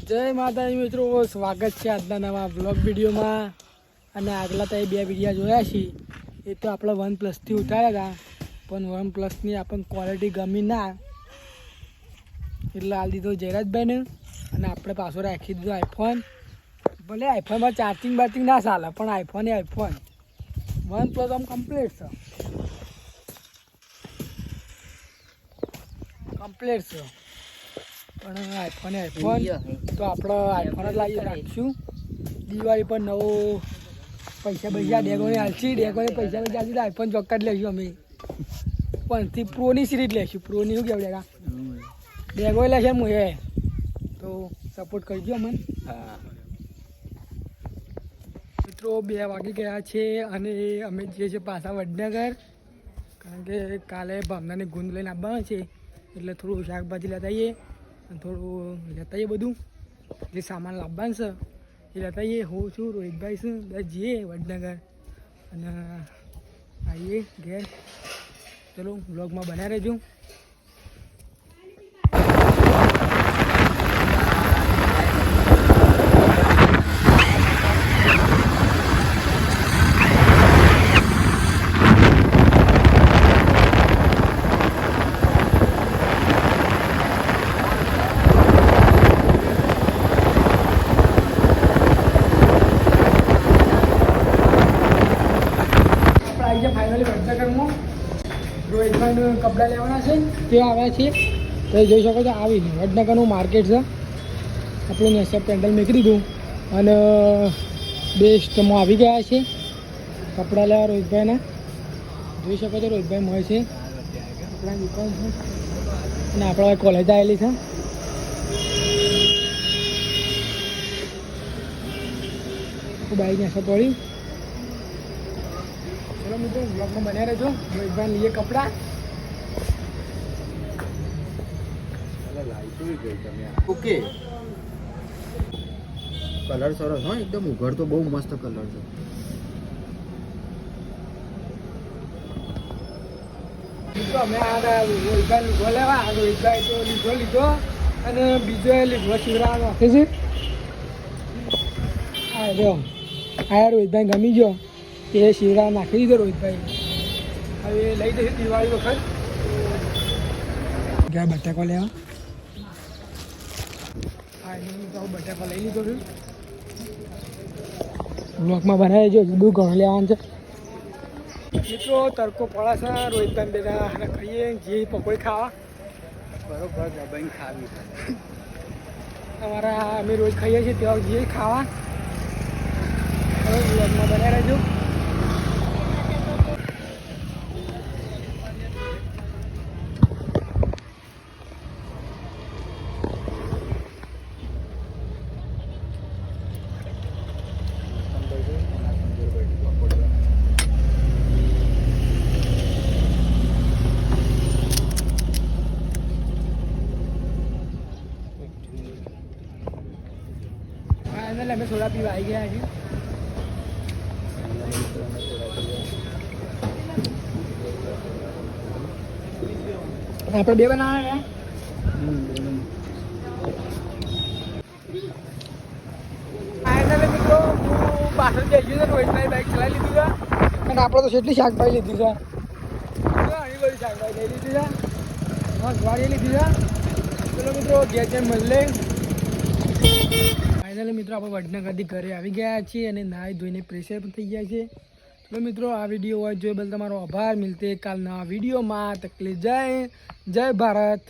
જય માતાજી મિત્રો, સ્વાગત છે આજના નવા બ્લોગ વિડીયોમાં. અને આગલા તો એ બે વિડીયો જોયા છે એ તો આપણે OnePlusથી ઉતાર્યા હતા, પણ OnePlusની આપણને ક્વોલિટી ગમી ના, એટલે હાલ દીધો જયરાજભાઈને. અને આપણે પાછો રાખી દીધો આઈફોન. ભલે આઈફોનમાં ચાર્જિંગ બાર્જિંગ ના ચાલે, પણ આઈફોન એ આઈફોન. OnePlus આમ કમ્પ્લીટ છે, કમ્પ્લીટ છે. પણ આઈફોન તો આપણે આઈફોન જ લાવી રાખીશું. દિવાળી પર નવો પૈસા ડેગોને હાલશી, ડેગોને પૈસા ચાલશે આઈફોન ચોક્કસ લઈશું અમે. પણથી પ્રોની સિરીઝ લઈશું. પ્રોની શું કહેવું ડેગા? ડેગો લેશે હું એ તો સપોર્ટ કરજો અમને. હા મિત્રો, 2 વાગી ગયા છે અને અમે જઈએ છીએ પાછા વડનગર, કારણ કે કાલે ભાવનાની ગુંદ લઈને આવવાનું છે, એટલે થોડું શાકભાજી લેતા આવીએ અને થોડું લેતા આવીએ. બધું જે સામાન લાવવાનું છે એ લેતા આવીએ. હું છું, રોહિતભાઈ છું, બસ જઈએ વડનગર અને આવીએ ઘેર. ચલો વ્લોગમાં બનાવી રહેજો. ફાઇનલી વડનગરમાં રોહિતભાઈને કપડાં લેવાના છે, તે આવ્યા છીએ. તો જોઈ શકો છો, આવી વડનગરનું માર્કેટ છે. આપણું નેસપ પેન્ડલ મૂકી દીધું અને બેસ્ટમાં આવી ગયા છે કપડાં લેવા રોહિતભાઈના. જોઈ શકો છો, રોહિતભાઈ મળે છે કપડાની દુકાન છે. અને આપણે કોલેજ આવેલી છે. બાઈક નેસપ પડી. ચલો મિત્રો, બ્લોગમાં બન્યા રહેજો. રોહિતભાઈ લઈએ કપડાં. ઓકે, કલર સરસ હોય એકદમ. ઉઘડ તો બહુ મસ્ત કલર છે. મિત્રો અમે આ રોહિતભાઈ લીધો લેવા. રોહિતભાઈ તો લીધો અને બીજો એ લીધો શિવરામ રાખે છે. હા જો આ રોહિતભાઈ ગમી ગયો એ શિવરામ નાખી દીધો રોહિતભાઈ. હવે લઈ જશે દિવાળી વખત. ગયા બટાકો લેવા. હા તો બટાકો લઈ લીધો છું. બ્લોકમાં બનાવી જો દૂધ ઘણું લેવાનું છે. મિત્રો તડકો પડે છે. રોહિતભાઈ બેટા અને ખાઈએ જે પકોડી ખાવા બરોબર દબાઈને ખાવી. અમારા અમે રોજ ખાઈએ છીએ ત્યાં જઈએ ખાવા. હવે બ્લોગમાં બનાવી રહેજો. અમે સોડા પીવા આવી ગયા છીએ. આપણે બે બનાવવાના. ફાઇનલી મિત્રો હું પાછળ જઈ ગયો. રોહિતભાઈ બાઈક ચલાવી લીધું છે અને આપણે તો કેટલી શાકભાજી લીધી છે. ઘણી બધી શાકભાજી લઈ લીધી છે. વાળી લીધી છે. ચલો મિત્રો ઘેર જઈને મળે. ફાઇનલી મિત્રો આપણે વડનગરથી ઘરે આવી ગયા છીએ અને નાહી ધોઈને પ્રેશર પણ થઈ ગયા છે. તો મિત્રો આ વિડીયો હોય જોઈ બદલ તમારો આભાર. મિલતે કાલના વિડીયોમાં. તકલીફ જય ભારત.